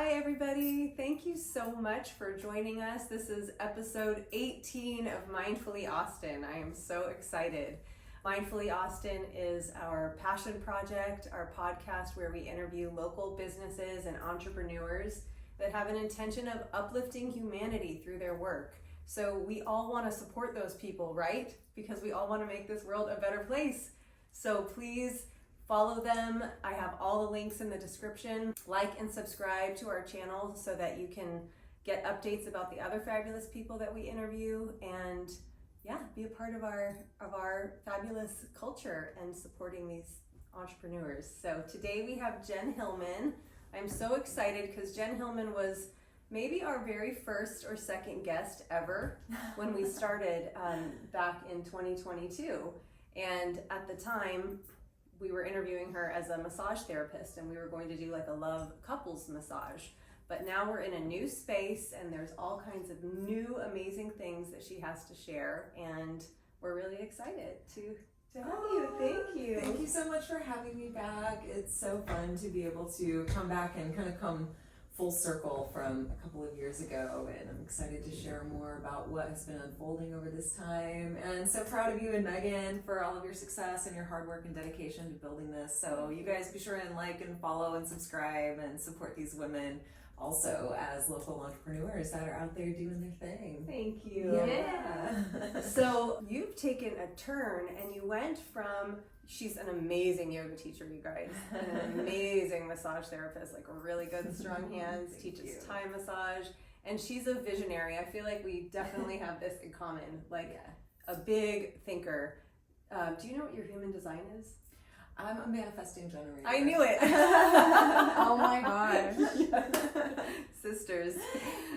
Hi everybody, thank you so much for joining us. This is episode 18 of Mindfully Austin. I am so excited. Mindfully Austin is our passion project, our podcast where we interview local businesses and entrepreneurs that have an intention of uplifting humanity through their work. So we all want to support those people, right? Because we all want to make this world a better place. So please follow them. I have all the links in the description. Like and subscribe to our channel so that you can get updates about the other fabulous people that we interview, and be a part of our fabulous culture and supporting these entrepreneurs. So today we have Jen Hilman. I'm so excited because Jen Hilman was maybe our very first or second guest ever when we started back in 2022. And at the time, we were interviewing her as a massage therapist, and we were going to do like a love couples massage. But now we're in a new space, and there's all kinds of new amazing things that she has to share, and we're really excited to have you. Thank you. Thank you so much for having me back. It's so fun to be able to come back and kind of come full circle from a couple of years ago, and I'm excited to share more about what has been unfolding over this time, and so proud of you and Megan for all of your success and your hard work and dedication to building this. So you guys be sure and like and follow and subscribe and support these women also as local entrepreneurs that are out there doing their thing. Thank you. Yeah. So you've taken a turn, and you went from, she's an amazing yoga teacher, you guys, an amazing massage therapist, like really good, strong hands, teaches Thai massage, and she's a visionary. I feel like we definitely have this in common, like a big thinker. Do you know what your human design is? I'm a manifesting generator. I knew it. Oh my gosh. Sisters.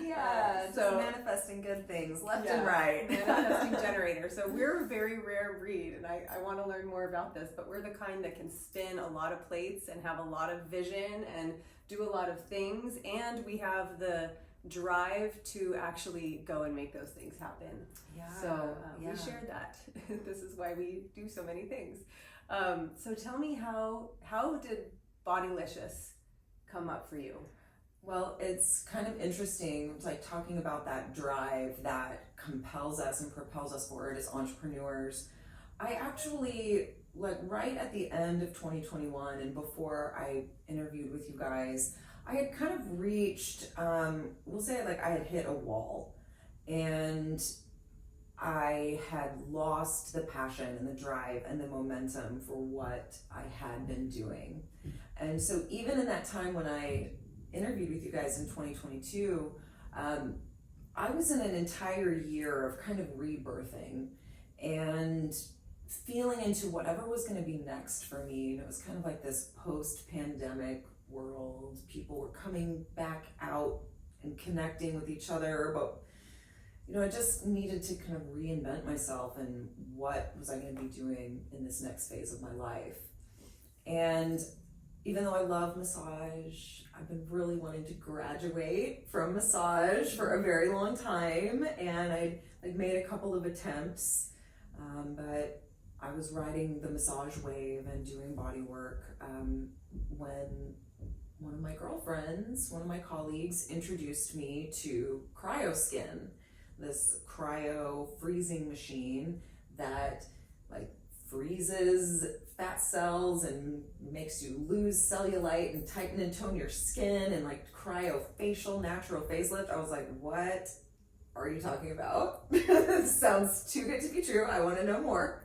Yeah, so manifesting good things left and right. Manifesting generator. So we're a very rare breed, and I want to learn more about this, but we're the kind that can spin a lot of plates and have a lot of vision and do a lot of things, and we have the drive to actually go and make those things happen. So we shared that. This is why we do so many things. So tell me, how did Bodylicious come up for you? Well, it's kind of interesting, like talking about that drive that compels us and propels us forward as entrepreneurs. I actually, like right at the end of 2021 and before I interviewed with you guys, I had kind of reached, we'll say like I had hit a wall, and I had lost the passion and the drive and the momentum for what I had been doing. And so even in that time when I interviewed with you guys in 2022, I was in an entire year of kind of rebirthing and feeling into whatever was going to be next for me. And it was kind of like this post-pandemic world. People were coming back out and connecting with each other, but I just needed to kind of reinvent myself and what was I going to be doing in this next phase of my life. And even though I love massage, I've been really wanting to graduate from massage for a very long time, and I made a couple of attempts, but I was riding the massage wave and doing body work when one of my girlfriends, one of my colleagues, introduced me to CryoSkin, this cryo freezing machine that freezes fat cells and makes you lose cellulite and tighten and tone your skin, and cryofacial natural facelift. I was like, what are you talking about? This sounds too good to be true. I want to know more.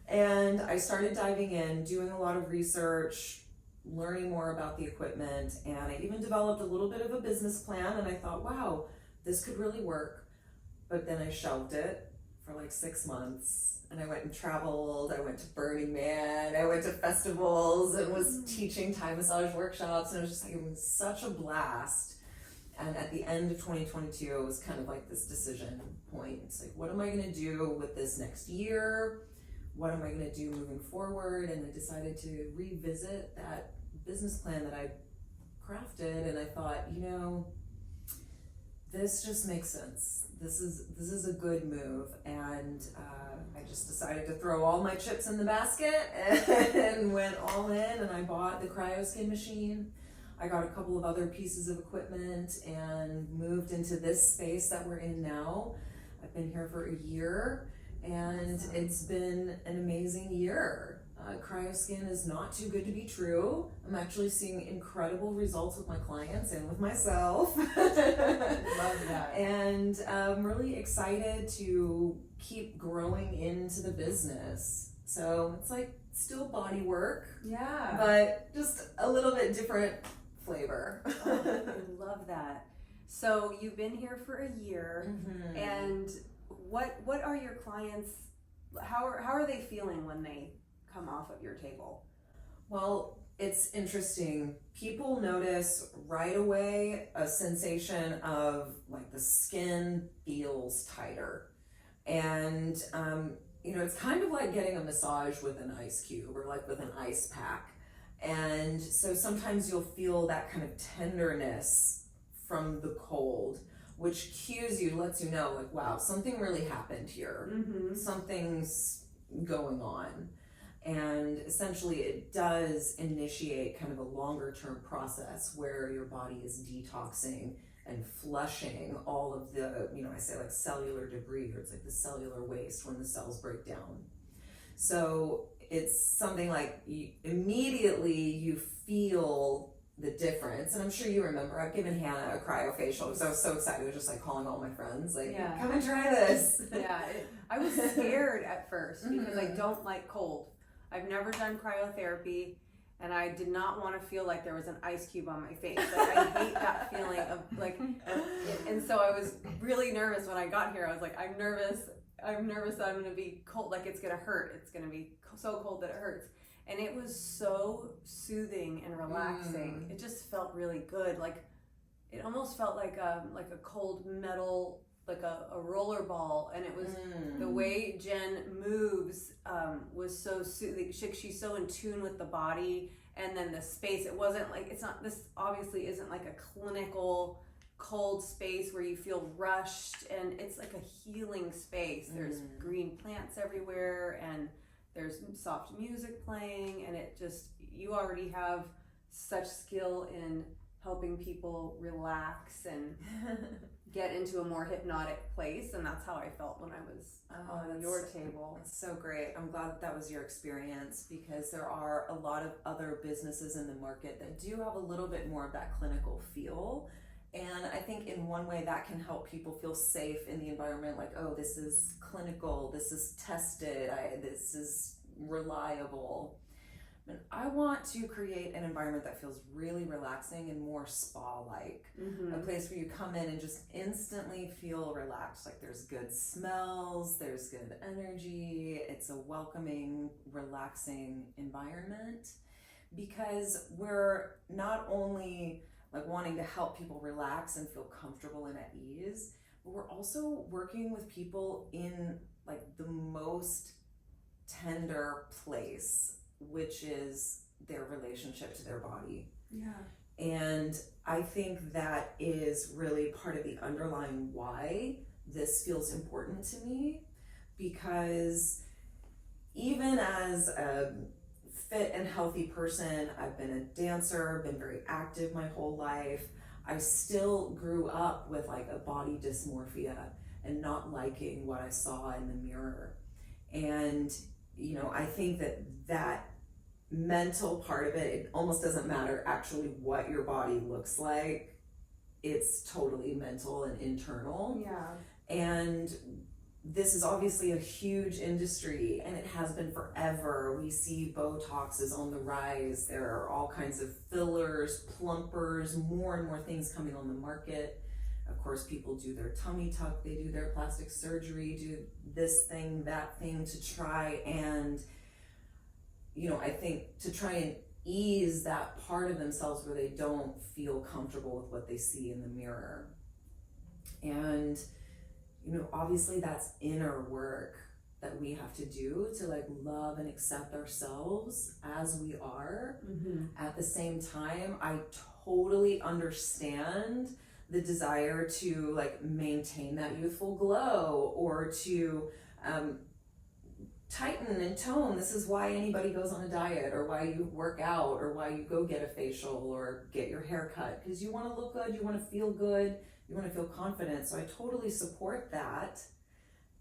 And I started diving in, doing a lot of research, learning more about the equipment, and I even developed a little bit of a business plan, and I thought, wow, this could really work. But then I shelved it for 6 months, and I went and traveled. I went to Burning Man, I went to festivals and was teaching Thai massage workshops, and it was just it was such a blast. And at the end of 2022, it was kind of this decision point. It's what am I going to do with this next year? What am I going to do moving forward? And I decided to revisit that business plan that I crafted, and I thought, this just makes sense. This is a good move, and I just decided to throw all my chips in the basket and went all in, and I bought the CryoSkin machine. I got a couple of other pieces of equipment and moved into this space that we're in now. I've been here for a year, and Awesome. It's been an amazing year. CryoSkin is not too good to be true. I'm actually seeing incredible results with my clients and with myself. Love that. And I'm really excited to keep growing into the business. So it's like still body work, Yeah. but just a little bit different flavor. Oh, I love that. So you've been here for a year, Mhm. and what are your clients? How are they feeling when they come off of your table? Well, it's interesting. People notice right away a sensation of like the skin feels tighter. And, it's kind of like getting a massage with an ice cube or like with an ice pack. And so sometimes you'll feel that kind of tenderness from the cold, which cues you, lets you know, like, wow, something really happened here. Mm-hmm. Something's going on. And essentially it does initiate kind of a longer term process where your body is detoxing and flushing all of the, I say like cellular debris, or it's like the cellular waste when the cells break down. So it's something like immediately you feel the difference. And I'm sure you remember, I've given Hannah a cryofacial because I was so excited. I was just like calling all my friends, like, Yeah. come and try this. Yeah, I was scared at first because I Mhm. don't like cold. I've never done cryotherapy, and I did not want to feel like there was an ice cube on my face. Like, I hate that feeling of like, and so I was really nervous when I got here. I was like, I'm nervous that I'm going to be cold, like it's going to hurt. It's going to be so cold that it hurts. And it was so soothing and relaxing. It just felt really good. Like it almost felt like a cold metal, like a roller ball. And it was the way Jen moves was so soothing. She's so in tune with the body, and then the space. It wasn't like, this obviously isn't like a clinical cold space where you feel rushed, and it's like a healing space. There's green plants everywhere, and there's soft music playing, and it just, you already have such skill in helping people relax and get into a more hypnotic place, and that's how I felt when I was on your table. That's so great. I'm glad that was your experience, because there are a lot of other businesses in the market that do have a little bit more of that clinical feel. And I think in one way that can help people feel safe in the environment, like, oh, this is clinical, this is tested, this is reliable. And I want to create an environment that feels really relaxing and more spa-like. Mm-hmm. A place where you come in and just instantly feel relaxed. Like there's good smells, there's good energy, it's a welcoming, relaxing environment. Because we're not only like wanting to help people relax and feel comfortable and at ease, but we're also working with people in like the most tender place, which is their relationship to their body. Yeah. And I think that is really part of the underlying why this feels important to me, because even as a fit and healthy person, I've been a dancer, been very active my whole life. I still grew up with like a body dysmorphia and not liking what I saw in the mirror. And, I think that mental part of it almost doesn't matter actually what your body looks like. It's totally mental and internal. Yeah. And this is obviously a huge industry, and it has been forever. We see Botox is on the rise. There are all kinds of fillers, plumpers, more and more things coming on the market. Of course, people do their tummy tuck, they do their plastic surgery, do this thing, that thing to try and, I think to try and ease that part of themselves where they don't feel comfortable with what they see in the mirror. And obviously that's inner work that we have to do to like love and accept ourselves as we are. Mm-hmm. At the same time, I totally understand the desire to like maintain that youthful glow, or to tighten and tone. This is why anybody goes on a diet, or why you work out, or why you go get a facial or get your hair cut, because you want to look good, you want to feel good, you want to feel confident. So I totally support that.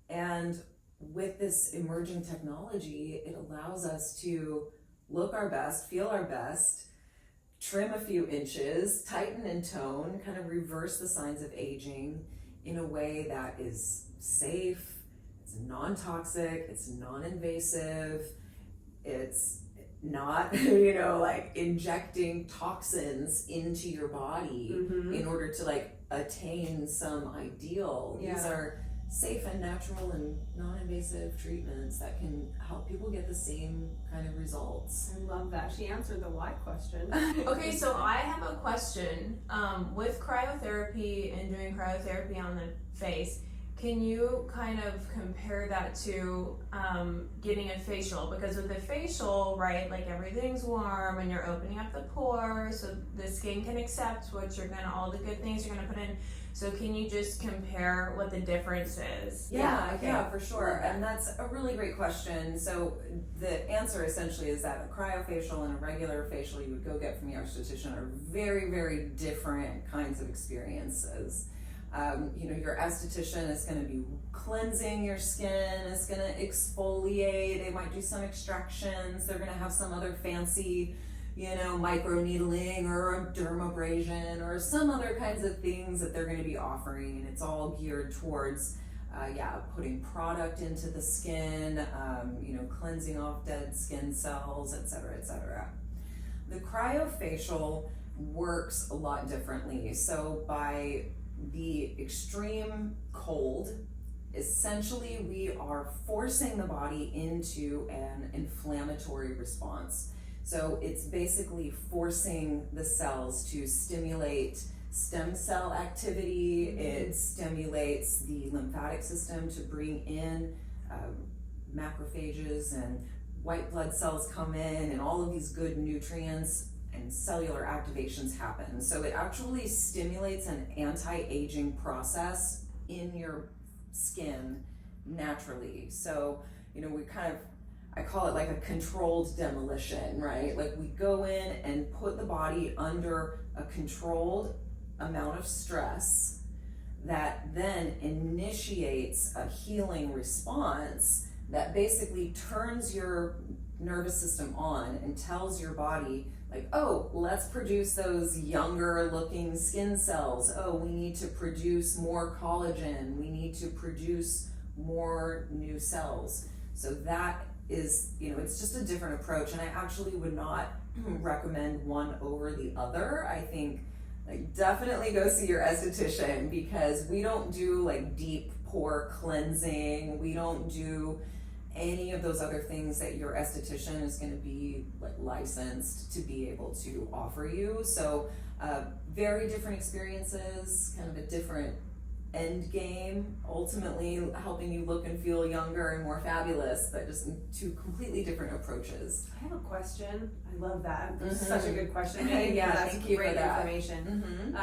And with this emerging technology, it allows us to look our best, feel our best, trim a few inches, tighten and tone, kind of reverse the signs of aging in a way that is safe, it's non-toxic, it's non-invasive, it's not, like injecting toxins into your body in order to like attain some ideal. Yeah. These are safe and natural and non-invasive treatments that can help people get the same kind of results. I love that. She answered the why question. Okay, so I have a question. With cryotherapy and doing cryotherapy on the face, can you kind of compare that to getting a facial? Because with the facial, right, like everything's warm and you're opening up the pores so the skin can accept all the good things you're gonna put in. So can you just compare what the difference is? Yeah, for sure. And that's a really great question. So the answer essentially is that a cryofacial and a regular facial you would go get from your esthetician are very, very different kinds of experiences. Your esthetician is going to be cleansing your skin, is going to exfoliate, they might do some extractions, they're going to have some other fancy micro needling or a dermabrasion or some other kinds of things that they're going to be offering, and it's all geared towards putting product into the skin, cleansing off dead skin cells, etc., etc. The cryofacial works a lot differently. So by the extreme cold, essentially we are forcing the body into an inflammatory response. So it's basically forcing the cells to stimulate stem cell activity. It stimulates the lymphatic system to bring in macrophages, and white blood cells come in, and all of these good nutrients and cellular activations happen. So it actually stimulates an anti-aging process in your skin naturally. So, I call it like a controlled demolition, right? Like we go in and put the body under a controlled amount of stress that then initiates a healing response that basically turns your nervous system on and tells your body, like, oh, let's produce those younger looking skin cells. Oh, we need to produce more collagen. We need to produce more new cells. So that is, it's just a different approach, and I actually would not recommend one over the other. I think definitely go see your esthetician, because we don't do like deep pore cleansing. We don't do any of those other things that your esthetician is going to be like licensed to be able to offer you. So very different experiences, kind of a different end game, ultimately helping you look and feel younger and more fabulous, but just two completely different approaches. I have a question. I love that. That's such a good question. Thank you great for that. Information.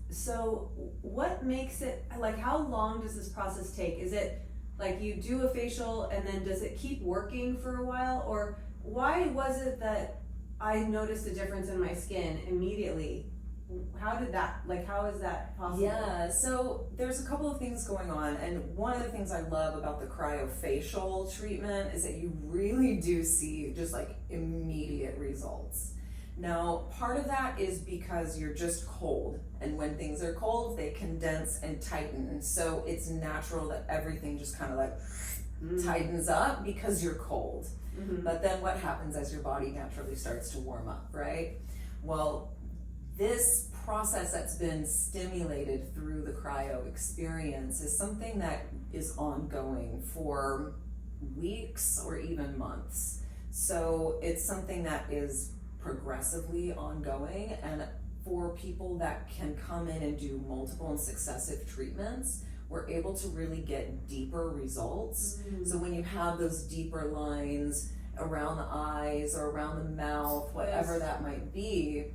So what makes it, like, how long does this process take? Is it like you do a facial and then does it keep working for a while? Or why was it that I noticed a difference in my skin immediately? How is that possible? Yeah, so there's a couple of things going on, and one of the things I love about the cryofacial treatment is that you really do see just like immediate results. Now, part of that is because you're just cold, and when things are cold, they condense and tighten. So it's natural that everything just kind of like tightens up because you're cold. But then what happens as your body naturally starts to warm up, right? Well, this process that's been stimulated through the cryo experience is something that is ongoing for weeks or even months. So it's something that is progressively ongoing, and for people that can come in and do multiple and successive treatments, we're able to really get deeper results. So when you have those deeper lines around the eyes or around the mouth, whatever that might be,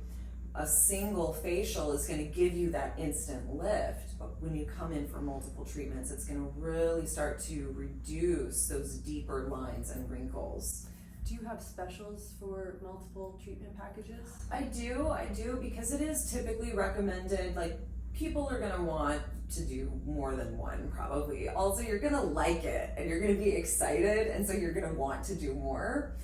a single facial is going to give you that instant lift, but when you come in for multiple treatments, it's going to really start to reduce those deeper lines and wrinkles. Do you have specials for multiple treatment packages? I do, because it is typically recommended, like, people are gonna want to do more than one probably. Also, you're gonna like it and you're gonna be excited, and so you're gonna want to do more.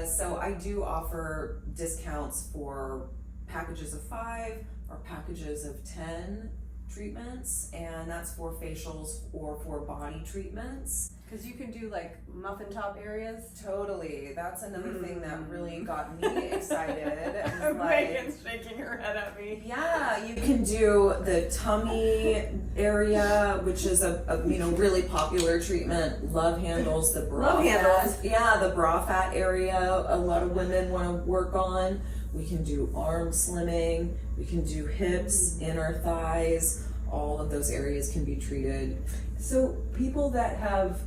So I do offer discounts for packages of 5 or packages of 10 treatments, and that's for facials or for body treatments. Because you can do like muffin top areas. Totally, that's another thing that really got me excited. And Megan's shaking her head at me. Yeah, you can do the tummy area, which is a really popular treatment. Love handles, the bra Love fat. handles. Yeah, the bra fat area. A lot of women want to work on. We can do arm slimming. We can do hips, inner thighs. All of those areas can be treated. So people that have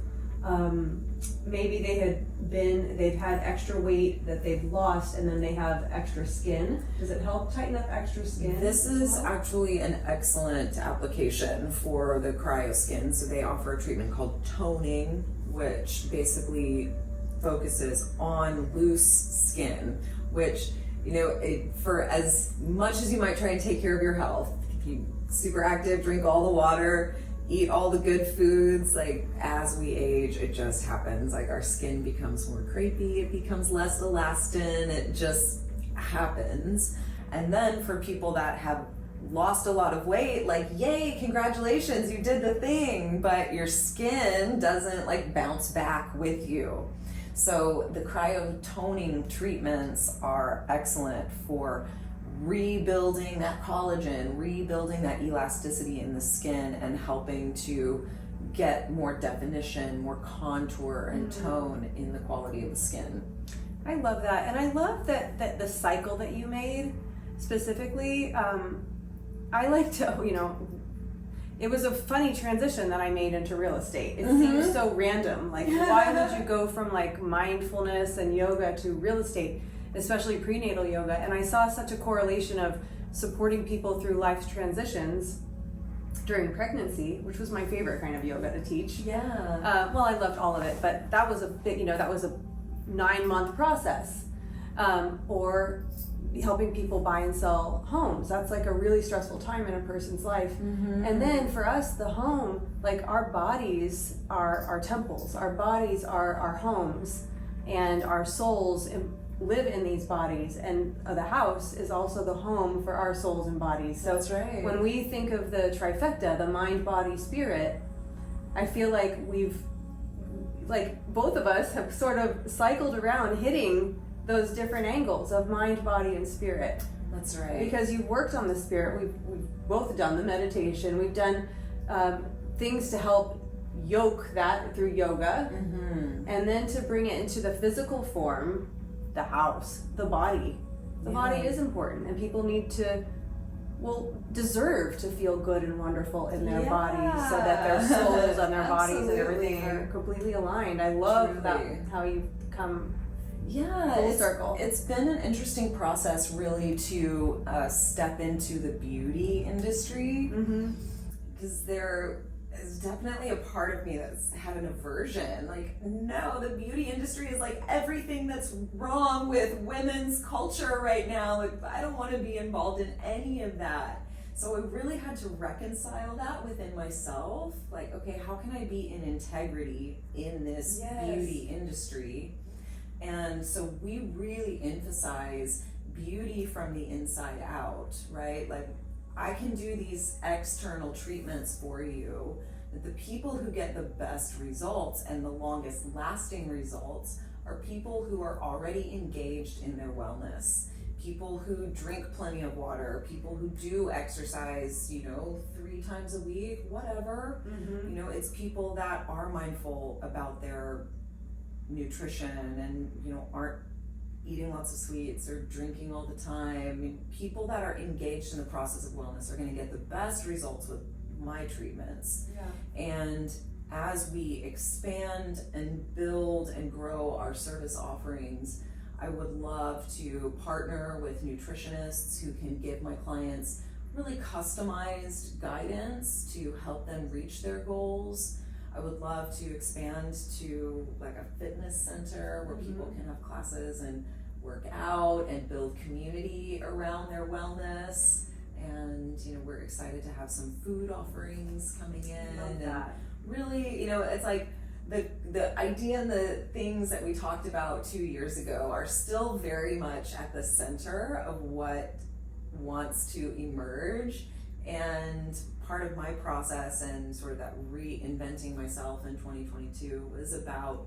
maybe they've had extra weight that they've lost, and then they have extra skin. Does it help tighten up extra skin? This is actually an excellent application for the CryoSkin. So they offer a treatment called toning, which basically focuses on loose skin, which, for as much as you might try and take care of your health, if you super active, drink all the water, eat all the good foods, like, as we age, it just happens. Like, our skin becomes more crepey, it becomes less elastin, it just happens. And then for people that have lost a lot of weight, like, yay, congratulations, you did the thing, but your skin doesn't like bounce back with you. So the cryotoning treatments are excellent for rebuilding that collagen, rebuilding that elasticity in the skin, and helping to get more definition, more contour and tone in the quality of the skin. I love that, and I love that the cycle that you made specifically. I like to, it was a funny transition that I made into real estate. It seems so random. Like, why would you go from like mindfulness and yoga to real estate, especially prenatal yoga? And I saw such a correlation of supporting people through life's transitions during pregnancy, which was my favorite kind of yoga to teach. Yeah. Well, I loved all of it, but that was a big, that was a 9-month process. Or helping people buy and sell homes. That's like a really stressful time in a person's life. And then for us, the home, like, our bodies are our temples, our bodies are our homes, and our souls live in these bodies, and the house is also the home for our souls and bodies. So that's right. When we think of the trifecta, the mind, body, spirit, I feel like both of us have sort of cycled around hitting those different angles of mind, body, and spirit. That's right. Because you've worked on the spirit, we've both done the meditation, we've done things to help yoke that through yoga, and then to bring it into the physical form, the house, the body. The body is important, and people need to, deserve to feel good and wonderful in their bodies, so that their souls and their bodies and everything are completely aligned. I love that, how you've come full circle. It's been an interesting process, really, to step into the beauty industry, because there is definitely a part of me that's had an aversion. Like, no, the beauty industry is like everything that's wrong with women's culture right now. Like, I don't want to be involved in any of that. So I really had to reconcile that within myself. Like, okay, how can I be in integrity in this beauty industry? And so we really emphasize beauty from the inside out, right? Like, I can do these external treatments for you, but the people who get the best results and the longest lasting results are people who are already engaged in their wellness, people who drink plenty of water, people who do exercise, 3 times a week, whatever. It's people that are mindful about their nutrition and aren't eating lots of sweets or drinking all the time. I mean, people that are engaged in the process of wellness are going to get the best results with my treatments. And as we expand and build and grow our service offerings, I would love to partner with nutritionists who can give my clients really customized guidance to help them reach their goals. I would love to expand to like a fitness center where people can have classes and work out and build community around their wellness. And we're excited to have some food offerings coming in. Love that. Really, it's like the idea and the things that we talked about 2 years ago are still very much at the center of what wants to emerge. And part of my process and sort of that reinventing myself in 2022 was about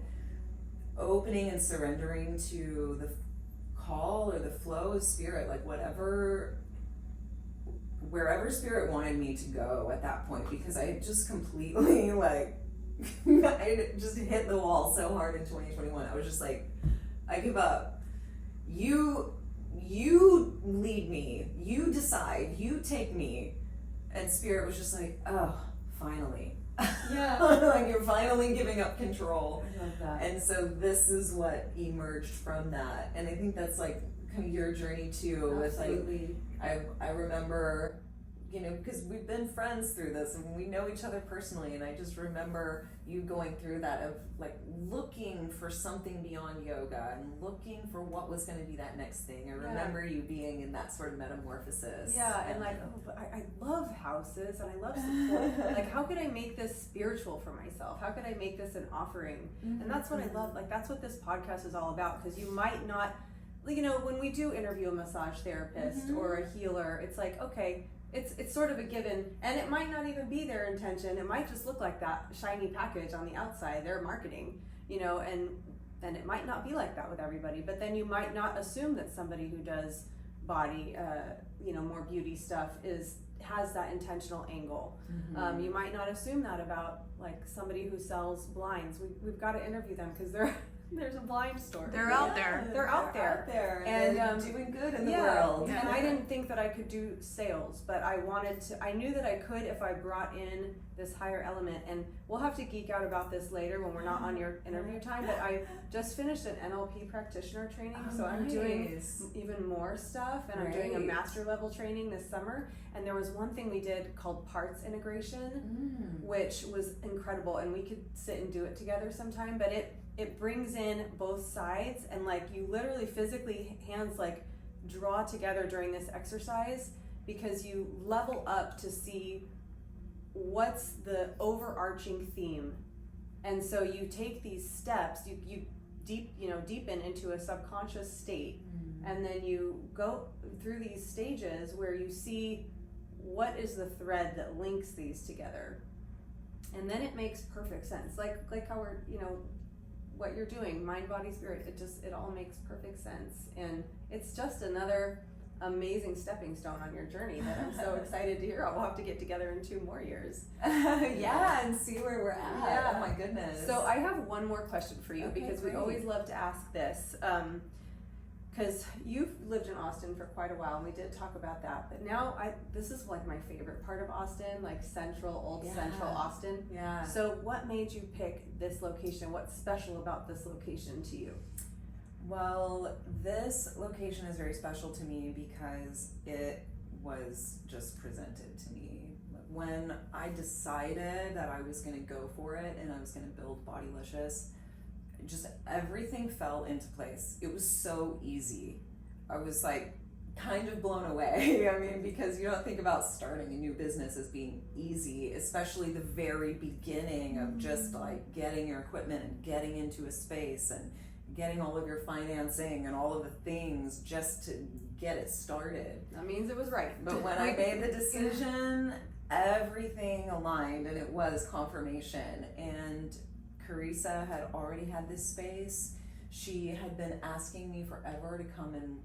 opening and surrendering to the call or the flow of spirit, like wherever spirit wanted me to go at that point, because I just completely I just hit the wall so hard in 2021. I was just like, I give up. You lead me, you decide, you take me. And spirit was just like, oh, finally. Yeah. Like you're finally giving up control. I love that. And so this is what emerged from that. And I think that's like kind of your journey too. Absolutely. With I remember, because we've been friends through this and we know each other personally, and I just remember you going through that of like looking for something beyond yoga and looking for what was going to be that next thing. I remember you being in that sort of metamorphosis. Yeah, and like, but I love houses and I love support. Like, how could I make this spiritual for myself? How could I make this an offering? And that's what I love. Like, that's what this podcast is all about, because you might not, when we do interview a massage therapist or a healer, it's like, okay, it's sort of a given, and it might not even be their intention. It might just look like that shiny package on the outside, their marketing, and it might not be like that with everybody. But then you might not assume that somebody who does body, more beauty stuff has that intentional angle. You might not assume that about like somebody who sells blinds. We've got to interview them, because there's a blind store. They're out there. They're out there. And they're doing good in the world. And I didn't think that I could do sales, but I knew that I could if I brought in this higher element. And we'll have to geek out about this later when we're not on your interview time, but I just finished an NLP practitioner training, so I'm doing even more stuff, and I'm doing a master level training this summer. And there was one thing we did called parts integration, which was incredible, and we could sit and do it together sometime, but it brings in both sides, and like you literally physically hands like draw together during this exercise, because you level up to see what's the overarching theme. And so you take these steps, you deepen into a subconscious state, and then you go through these stages where you see what is the thread that links these together, and then it makes perfect sense, like how we're what you're doing, mind, body, spirit, it all makes perfect sense. And it's just another amazing stepping stone on your journey that I'm so excited to hear. We'll have to get together in 2 more years. And see where we're at. Yeah. Oh my goodness. So I have one more question for you, Okay, because we great. always love to ask this. Because you've lived in Austin for quite a while, and we did talk about that. But now this is like my favorite part of Austin, like Central Austin. Yeah. So what made you pick this location? What's special about this location to you? Well, this location is very special to me because it was just presented to me. When I decided that I was going to go for it and I was going to build Bodylicious, just everything fell into place. It was so easy. I was like kind of blown away. I mean, because you don't think about starting a new business as being easy, especially the very beginning of just like getting your equipment and getting into a space and getting all of your financing and all of the things just to get it started. That means it was right. But when I made the decision, everything aligned, and it was confirmation. And Carissa had already had this space. She had been asking me forever to come and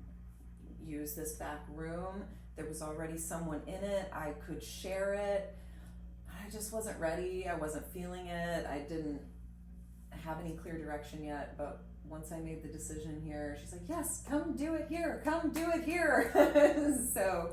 use this back room. There was already someone in it. I could share it. I just wasn't ready. I wasn't feeling it. I didn't have any clear direction yet, but once I made the decision here, she's like, yes, come do it here. Come do it here. So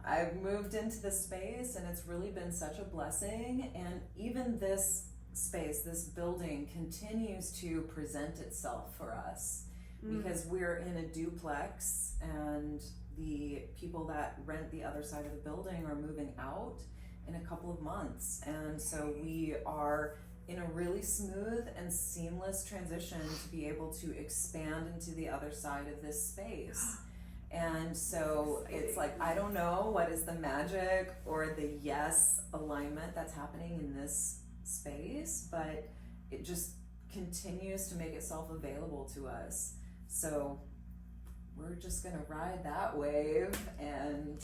I've moved into the space, and it's really been such a blessing. And even this space, this building continues to present itself for us. because we're in a duplex and the people that rent the other side of the building are moving out in a couple of months. And so we are in a really smooth and seamless transition to be able to expand into the other side of this space. And so it's like, I don't know what is the magic or the yes alignment that's happening in this space, but it just continues to make itself available to us. So we're just gonna ride that wave and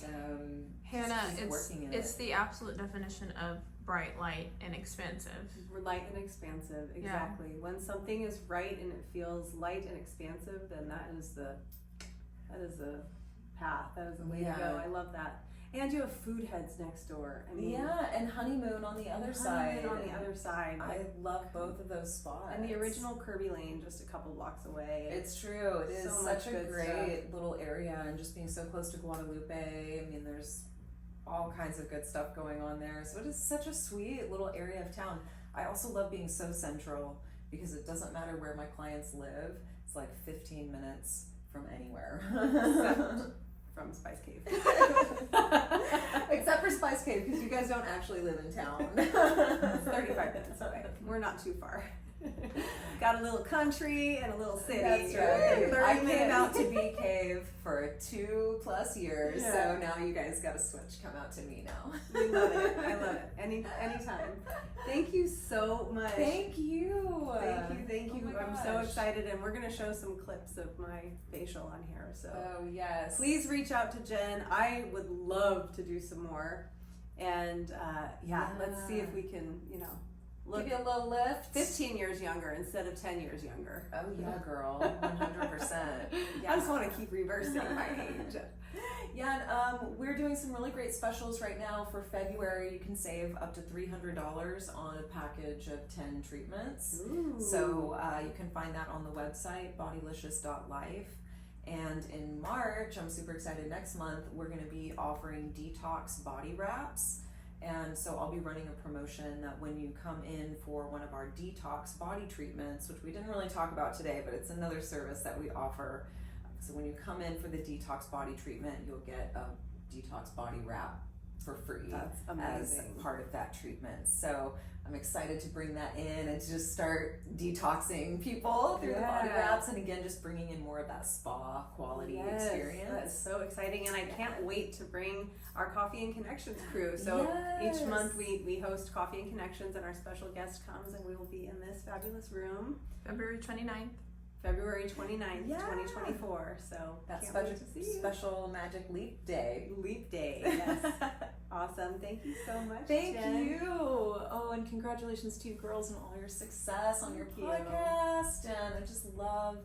Hannah, just keep working in it's it. the absolute definition of bright, light, and expansive. We're light and expansive, exactly. Yeah. When something is right and it feels light and expansive, then that is the path. That is the way to go. I love that. And you have food heads next door. I mean, yeah, and honeymoon on the other side. On the other side. I love both of those spots. And the original Kirby Lane, just a couple blocks away. It's true. It is so such a great stuff. little area, and just being so close to Guadalupe. I mean, there's all kinds of good stuff going on there. So it is such a sweet little area of town. I also love being so central because it doesn't matter where my clients live. It's like 15 minutes from anywhere. From Spice Cave. Except for Spice Cave, because you guys don't actually live in town. It's 35 minutes away. We're not too far. Got a little country and a little city. That's right. I came minutes. out to Bee Cave for 2+ years, so now you guys got to switch. Come out to me now. We love it. I love it. Anytime. Thank you so much. Thank you. Thank you. Oh I'm so excited, and we're gonna show some clips of my facial on here. So yes, please reach out to Jen. I would love to do some more, and let's see if we can, give you a little lift. 15 years younger instead of 10 years younger. Oh yeah, girl, 100%. I just want to keep reversing my age. Yeah, and we're doing some really great specials right now for February. You can save up to $300 on a package of 10 treatments. Ooh. So you can find that on the website, bodylicious.life. And in March, I'm super excited, next month, we're going to be offering detox body wraps. And so I'll be running a promotion that when you come in for one of our detox body treatments, which we didn't really talk about today, but it's another service that we offer. So when you come in for the detox body treatment, you'll get a detox body wrap for free. That's as amazing. part of that treatment. So I'm excited to bring that in and to just start detoxing people through the body wraps, and again, just bringing in more of that spa quality experience. That's so exciting, and I can't wait to bring our Coffee and Connections crew. So each month we host Coffee and Connections, and our special guest comes, and we will be in this fabulous room. February 29th. February 29th, 2024. So that's can't wait to see you. Special Magic Leap Day. Leap Day, yes. Awesome. Thank you so much. Thank Jen. you. Oh, and congratulations to you girls on all your success on your podcast. And I just love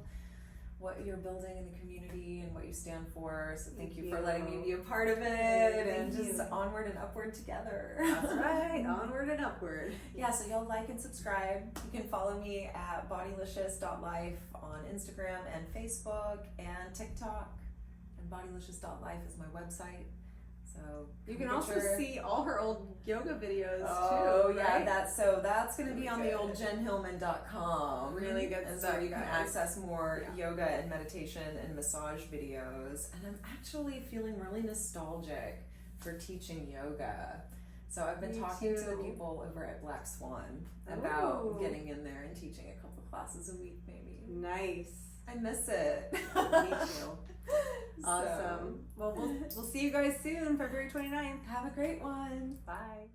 what you're building in the community and what you stand for. So thank you for letting me be a part of it, and just onward and upward together. That's right. Onward and upward. Yeah, so y'all like and subscribe. You can follow me at bodylicious.life on Instagram and Facebook and TikTok. And bodylicious.life is my website. So you can also see all her old yoga videos too. Oh yeah, right? that's going to be on the old jenhilman.com. Really good and stuff. So you can guys. access more yoga and meditation and massage videos. And I'm actually feeling really nostalgic for teaching yoga. So I've been talking to the people over at Black Swan about getting in there and teaching a couple classes a week, maybe. Nice. I miss it. Me too. Awesome. Well, we'll see you guys soon, February 29th. Have a great one. Bye.